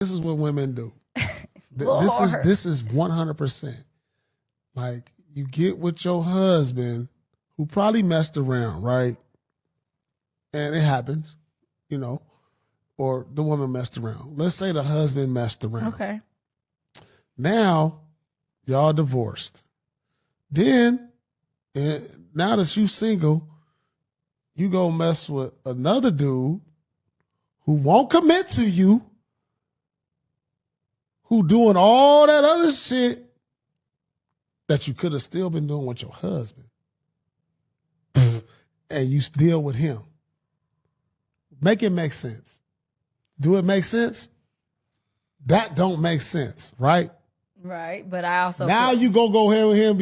This is what women do. Lord. This is 100%. Like you get with your husband who probably messed around, right? And it happens, you know, or the woman messed around. Let's say the husband messed around. Okay. Now y'all divorced. Then, now that you single, you go mess with another dude who won't commit to you, who doing all that other shit that you could have still been doing with your husband. And you deal with him. Make it make sense. Do it make sense? That don't make sense, right? Right. But I also Now you go ahead with him,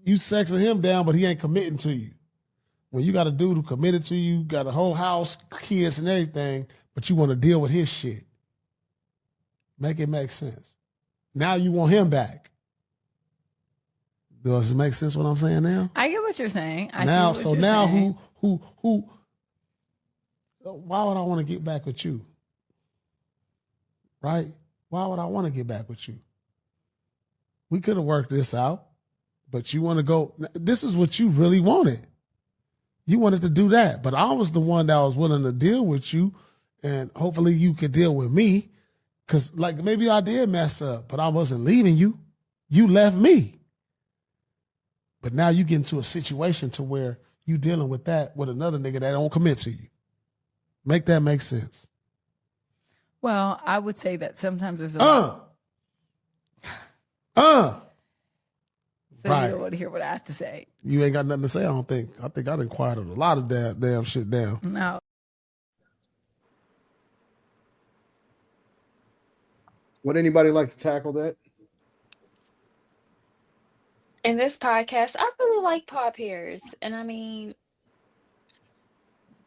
you sexing him down, but he ain't committing to you. When you got a dude who committed to you, got a whole house, kids and everything, but you want to deal with his shit. Make it make sense. Now you want him back. Does it make sense what I'm saying now? I get what you're saying. Now who why would I want to get back with you? Right? Why would I want to get back with you? We could have worked this out, but you want to go. This is what you really wanted. You wanted to do that, but I was the one that was willing to deal with you, and hopefully you could deal with me. Because, like, maybe I did mess up, but I wasn't leaving you. You left me. But now you get into a situation to where you dealing with that with another nigga that don't commit to you. Make that make sense. Well, I would say that sometimes there's a So you don't want to hear what I have to say. You ain't got nothing to say, I don't think. I think I done quieted a lot of damn shit down. No. Would anybody like to tackle that? In this podcast, I really like Paul Pierce. And I mean,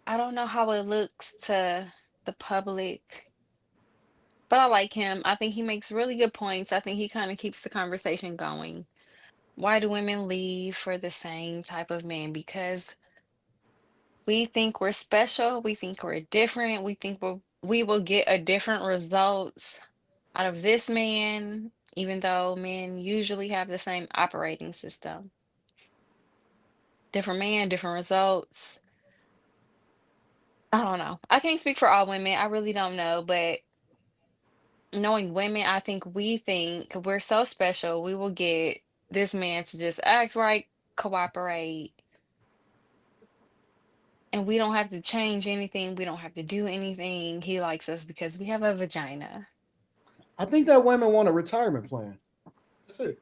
I don't know how it looks to the public, but I like him. I think he makes really good points. I think he kind of keeps the conversation going. Why do women leave for the same type of man? Because we think we're special, we think we're different, we think we will get a different results out of this man, even though men usually have the same operating system. Different man, different results. I don't know. I can't speak for all women. I really don't know, but knowing women, I think we think we're so special. We will get this man to just act right, cooperate, and we don't have to change anything. We don't have to do anything. He likes us because we have a vagina. I think that women want a retirement plan. That's it.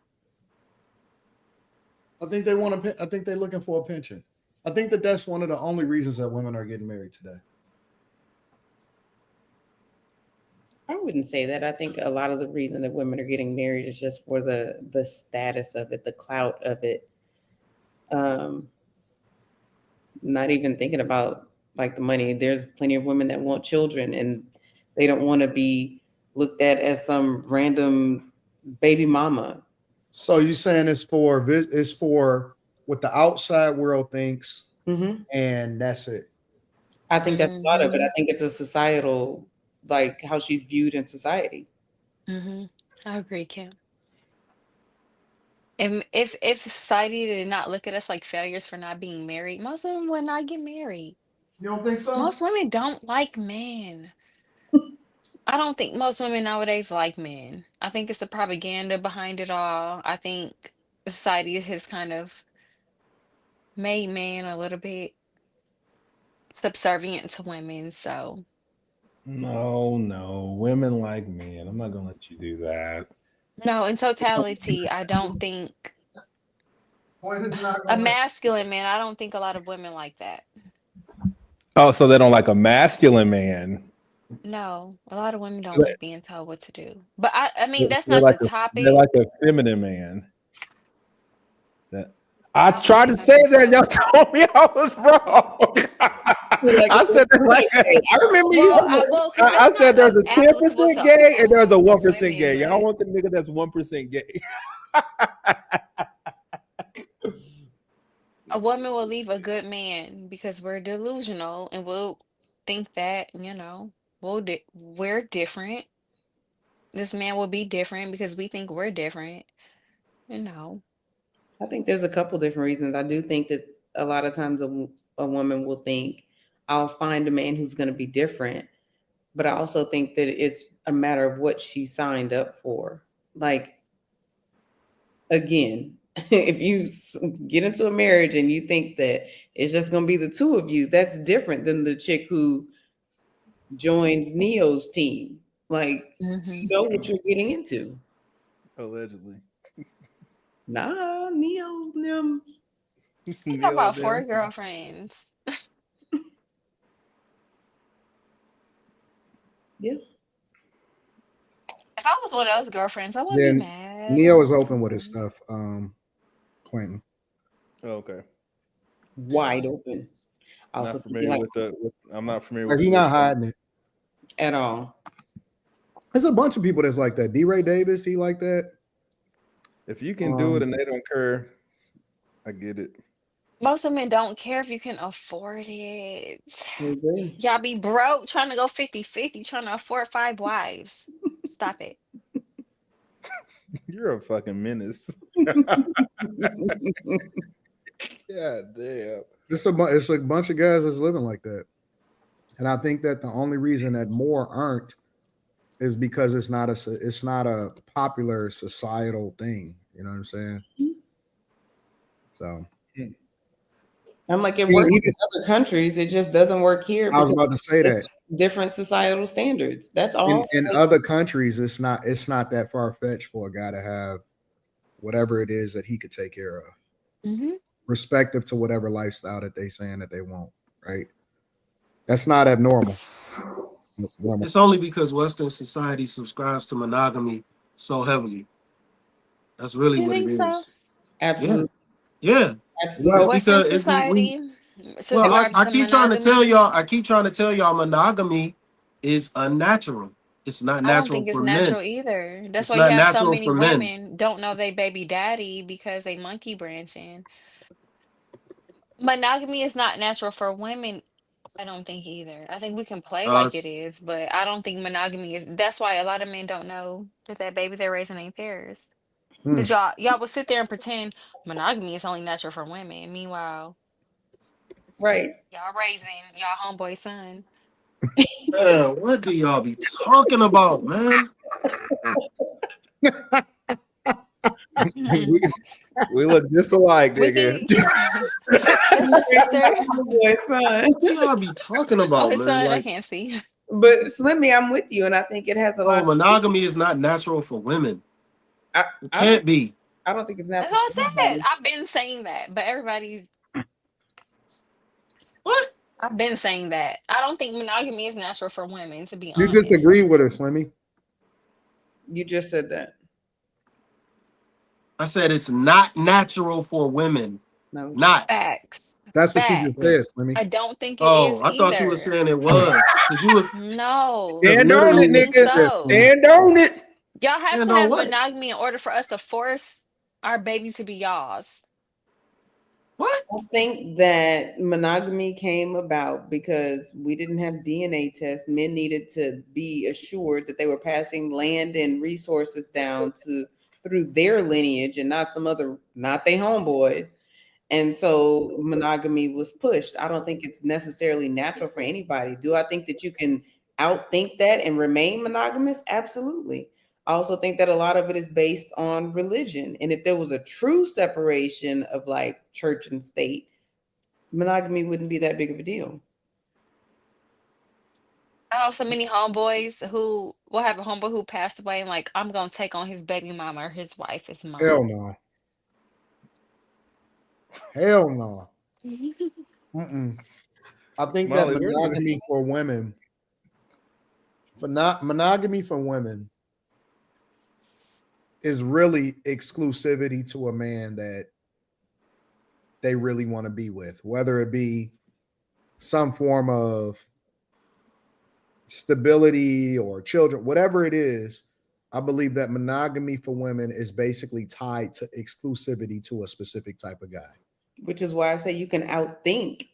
I think they want I think they're looking for a pension. I think that that's one of the only reasons that women are getting married today. I wouldn't say that. I think a lot of the reason that women are getting married is just for the status of it, the clout of it. Not even thinking about like the money. There's plenty of women that want children and they don't want to be looked at as some random baby mama. So you're saying it's for what the outside world thinks, and that's it. I think that's a lot of it. I think it's a societal, like how she's viewed in society. I agree, Kim. If society did not look at us like failures for not being married, most women would not get married. You don't think so? Most women don't like men. I don't think most women nowadays like men. I think it's the propaganda behind it all. I think society has kind of made men a little bit subservient to women. So No, women like men. I'm not gonna let you do that. no, in totality, I don't think a masculine man. I don't think a lot of women like that. Oh, so they don't like a masculine man. No, a lot of women don't like being told what to do. But I mean, that's They're not like the they're like topic. a feminine man. I tried to say that, y'all told me I was wrong. I said like, I remember you. I said there's a 10% gay and there's a 1% gay. Y'all want the nigga that's 1% gay. A woman will leave a good man because we're delusional and we'll think that, we're different. This man will be different because we think we're different. You know. I think there's a couple different reasons. I do think that a lot of times a woman will think, I'll find a man who's going to be different. But I also think that it's a matter of what she signed up for. Like, again, if you get into a marriage and you think that it's just going to be the two of you, that's different than the chick who joins Neo's team. Like, you know what you're getting into. Allegedly. Nah, Neo, them. I got about 4 girlfriends. Yeah. If I was one of those girlfriends, I wouldn't be Then mad. Neo is open with his stuff, Quentin. Okay. Wide open. Also, Not familiar I'm not familiar Like with he's not hiding it at all. There's a bunch of people that's like that. D. Ray Davis, he like that. If you can do it and they don't care, I get it. Most women don't care if you can afford it. Okay. Y'all be broke trying to go 50-50, trying to afford 5 wives. Stop it. You're a fucking menace. Yeah, damn. It's a bunch of guys that's living like that. And I think that the only reason that more aren't is because it's not a popular societal thing. You know what I'm saying? So I'm like, it works in other countries. It just doesn't work here. I was about to say that. Different societal standards. That's all. In other countries, it's not that far-fetched for a guy to have whatever it is that he could take care of. Mm-hmm. Respective to whatever lifestyle that they saying that they want, right? That's not abnormal. It's only because Western society subscribes to monogamy so heavily. That's really You what think it is. so? Absolutely. Yeah. Absolutely. Western society. I keep trying to tell y'all. I keep trying to tell y'all, monogamy is unnatural. It's not natural. I don't think it's natural either. That's why you have so many women don't know they baby daddy because they monkey branching. Monogamy is not natural for women. I don't think either. I think we can play like it is, but I don't think monogamy is. That's why a lot of men don't know that baby they're raising ain't theirs. Because y'all will sit there and pretend monogamy is only natural for women. Meanwhile, right, y'all raising y'all homeboy son. Man, what do y'all be talking about, man? We look just alike, nigga. That's your sister. Homeboy son. What do y'all be talking about, his man? son, Like, I can't see. But Slimmy, I'm with you, and I think it has a lot. Monogamy is not natural for women. It can't be. I don't think it's natural. That's what I said. I've been saying that, but everybody's. What? I've been saying that. I don't think monogamy is natural for women, to be You honest. disagree with her, Slimmy? You just said that. I said it's not natural for women. No. Not. Facts. That's what she just said, Slimmy. I don't think it is I thought you were either. saying it was. Because you was No. Stand on it, nigga. So. Stand on it. Y'all have to have monogamy in order for us to force our baby to be y'all's. What? I think that monogamy came about because we didn't have DNA tests. Men needed to be assured that they were passing land and resources down through their lineage and not not their homeboys. And so monogamy was pushed. I don't think it's necessarily natural for anybody. Do I think that you can outthink that and remain monogamous? Absolutely. I also think that a lot of it is based on religion. And if there was a true separation of like church and state, monogamy wouldn't be that big of a deal. I know so many homeboys who will have a homeboy who passed away and like, I'm going to take on his baby mama or his wife as mom. Hell no. Hell no. I think that monogamy for women, monogamy for women is really exclusivity to a man that they really want to be with, whether it be some form of stability or children, whatever it is. I believe that monogamy for women is basically tied to exclusivity to a specific type of guy. Which is why I say you can outthink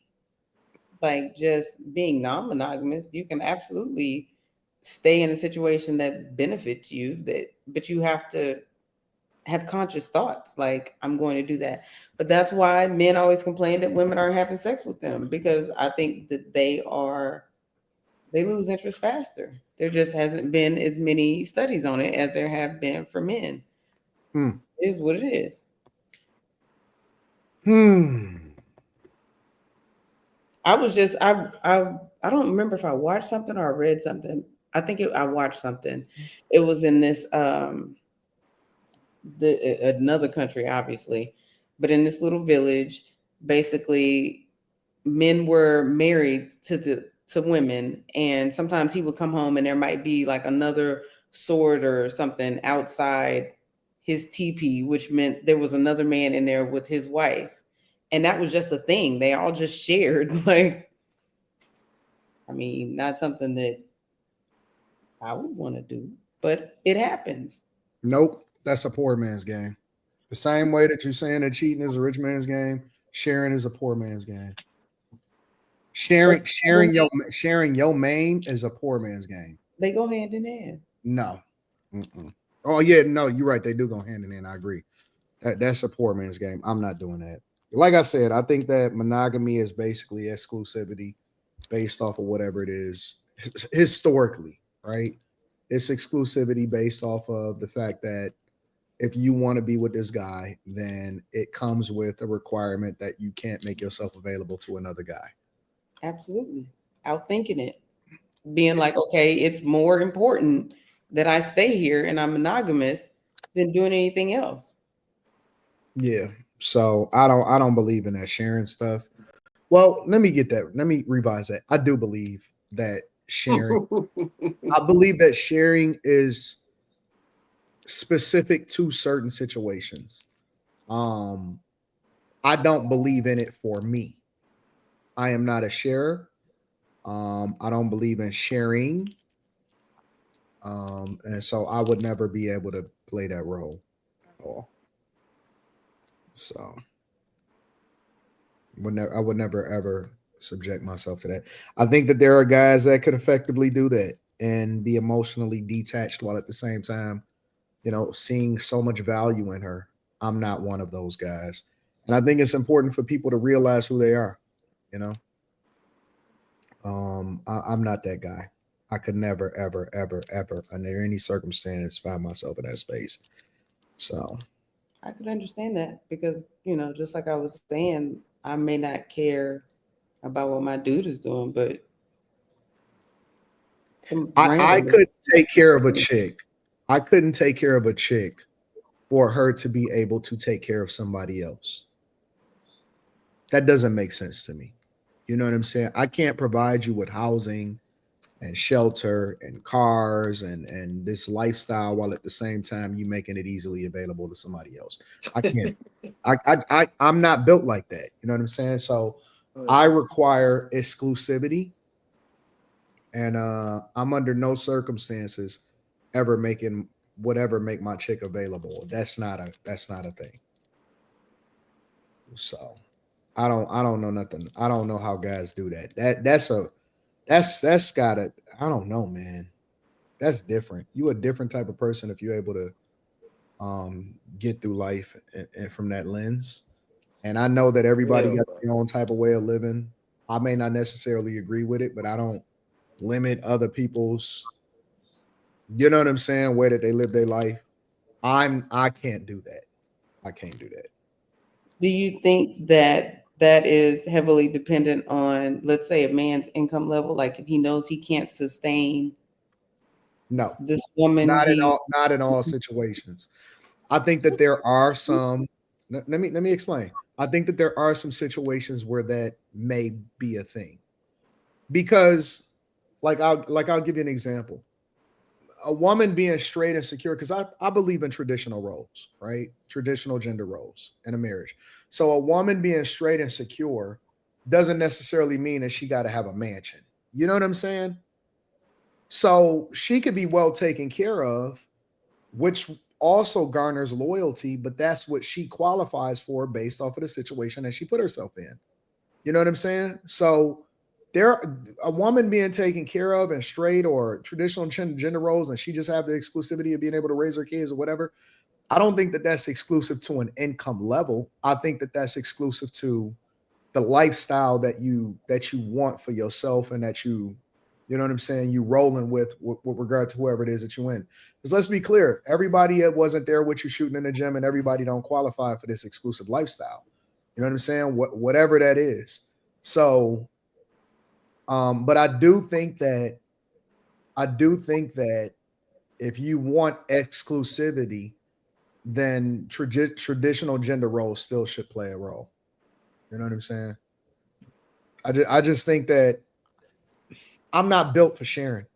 like just being non-monogamous. You can absolutely stay in a situation that benefits you, but you have to have conscious thoughts like, I'm going to do that. But that's why men always complain that women aren't having sex with them, because I think that they lose interest faster. There just hasn't been as many studies on it as there have been for men. It is what it is. I was just I don't remember if I watched something or I read something. I think I watched something. It was in this another country, obviously, but in this little village, basically, men were married to women, and sometimes he would come home and there might be like another sword or something outside his teepee, which meant there was another man in there with his wife, and that was just a thing they all just shared. Like, I mean, not something that I would want to do, but it happens. Nope, that's a poor man's game. The same way that you're saying that cheating is a rich man's game, sharing is a poor man's game. Sharing your main is a poor man's game. They go hand in hand. No. Oh yeah, no, you're right. They do go hand in hand. I agree. That's a poor man's game. I'm not doing that. Like I said, I think that monogamy is basically exclusivity based off of whatever it is historically, right? It's exclusivity based off of the fact that if you want to be with this guy, then it comes with a requirement that you can't make yourself available to another guy. Absolutely. Outthinking it. Being like, okay, it's more important that I stay here and I'm monogamous than doing anything else. Yeah. So I don't believe in that sharing stuff. Well, let me revise that. I do believe that sharing. I believe that sharing is specific to certain situations. I don't believe in it for me. I am not a sharer. I don't believe in sharing. And so I would never be able to play that role at all. So I would never ever subject myself to that. I think that there are guys that could effectively do that and be emotionally detached while at the same time, seeing so much value in her. I'm not one of those guys. And I think it's important for people to realize who they are, I'm not that guy. I could never, ever, ever, ever, under any circumstance, find myself in that space. So I could understand that because, just like I was saying, I may not care about what my dude is doing, but I could take care of a chick. I couldn't take care of a chick for her to be able to take care of somebody else. That doesn't make sense to me. You know what I'm saying? I can't provide you with housing and shelter and cars and this lifestyle while at the same time you making it easily available to somebody else. I can't. I'm not built like that. You know what I'm saying? So I require exclusivity, and I'm under no circumstances ever making whatever make my chick available. That's not a thing. So I don't know nothing. I don't know how guys do that. That's gotta, I don't know, man. That's different. You a different type of person if you're able to get through life and from that lens. And I know that everybody got their own type of way of living. I may not necessarily agree with it, but I don't limit other people's, you know what I'm saying, way that they live their life. I can't do that. I can't do that. Do you think that is heavily dependent on, let's say, a man's income level? Like if he knows he can't sustain this woman, not in all situations. I think that there are some. Let me explain. I think that there are some situations where that may be a thing, because, I'll give you an example. A woman being straight and secure, because I believe in traditional roles, right? Traditional gender roles in a marriage. So a woman being straight and secure doesn't necessarily mean that she got to have a mansion. You know what I'm saying? So she could be well taken care of, which also garners loyalty, but that's what she qualifies for based off of the situation that she put herself in. You know what I'm saying? So a woman being taken care of and straight or traditional gender roles, and she just have the exclusivity of being able to raise her kids or whatever. I don't think that that's exclusive to an income level. I think that that's exclusive to the lifestyle that you want for yourself, and that you know what I'm saying, you rolling with regard to whoever it is that you in. Because let's be clear, everybody that wasn't there with you shooting in the gym, and everybody don't qualify for this exclusive lifestyle. You know what I'm saying? Whatever that is. So, but I do think that if you want exclusivity, then traditional gender roles still should play a role. You know what I'm saying? I just think that I'm not built for sharing.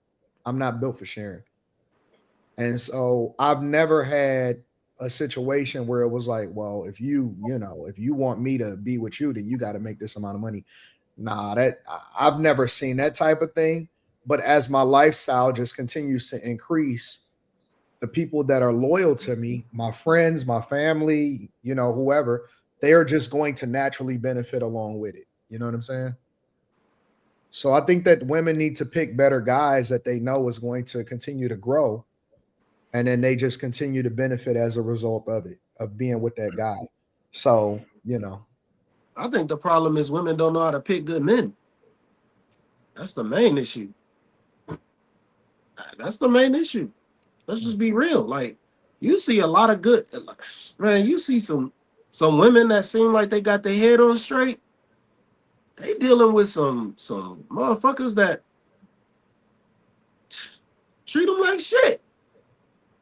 I'm not built for sharing. And so I've never had a situation where it was like, well, if you want me to be with you, then you got to make this amount of money. Nah, I've never seen that type of thing. But as my lifestyle just continues to increase, the people that are loyal to me, my friends, my family, whoever, they are just going to naturally benefit along with it. You know what I'm saying? So I think that women need to pick better guys that they know is going to continue to grow. And then they just continue to benefit as a result of it, of being with that guy. So, I think the problem is women don't know how to pick good men. That's the main issue. That's the main issue. Let's just be real. Like, you see a lot of good, man. You see some women that seem like they got their head on straight. They dealing with some motherfuckers that treat them like shit,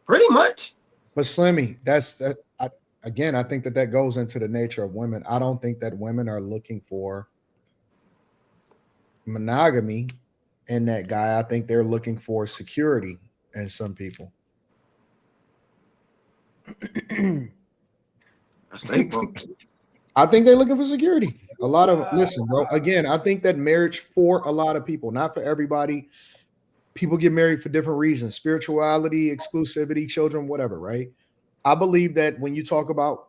pretty much. But Slimmy, I think that goes into the nature of women. I don't think that women are looking for monogamy in that guy. I think they're looking for security in some people. I think they're looking for security. A lot of listen, bro. Again, I think that marriage for a lot of people, not for everybody. People get married for different reasons: spirituality, exclusivity, children, whatever. Right? I believe that when you talk about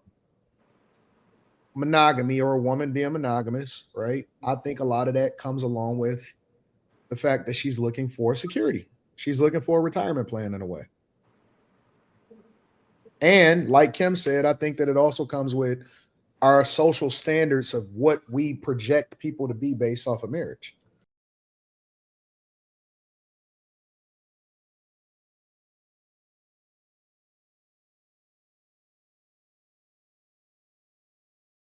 monogamy or a woman being monogamous, right? I think a lot of that comes along with the fact that she's looking for security. She's looking for a retirement plan in a way. And like Kim said, I think that it also comes with our social standards of what we project people to be based off of marriage.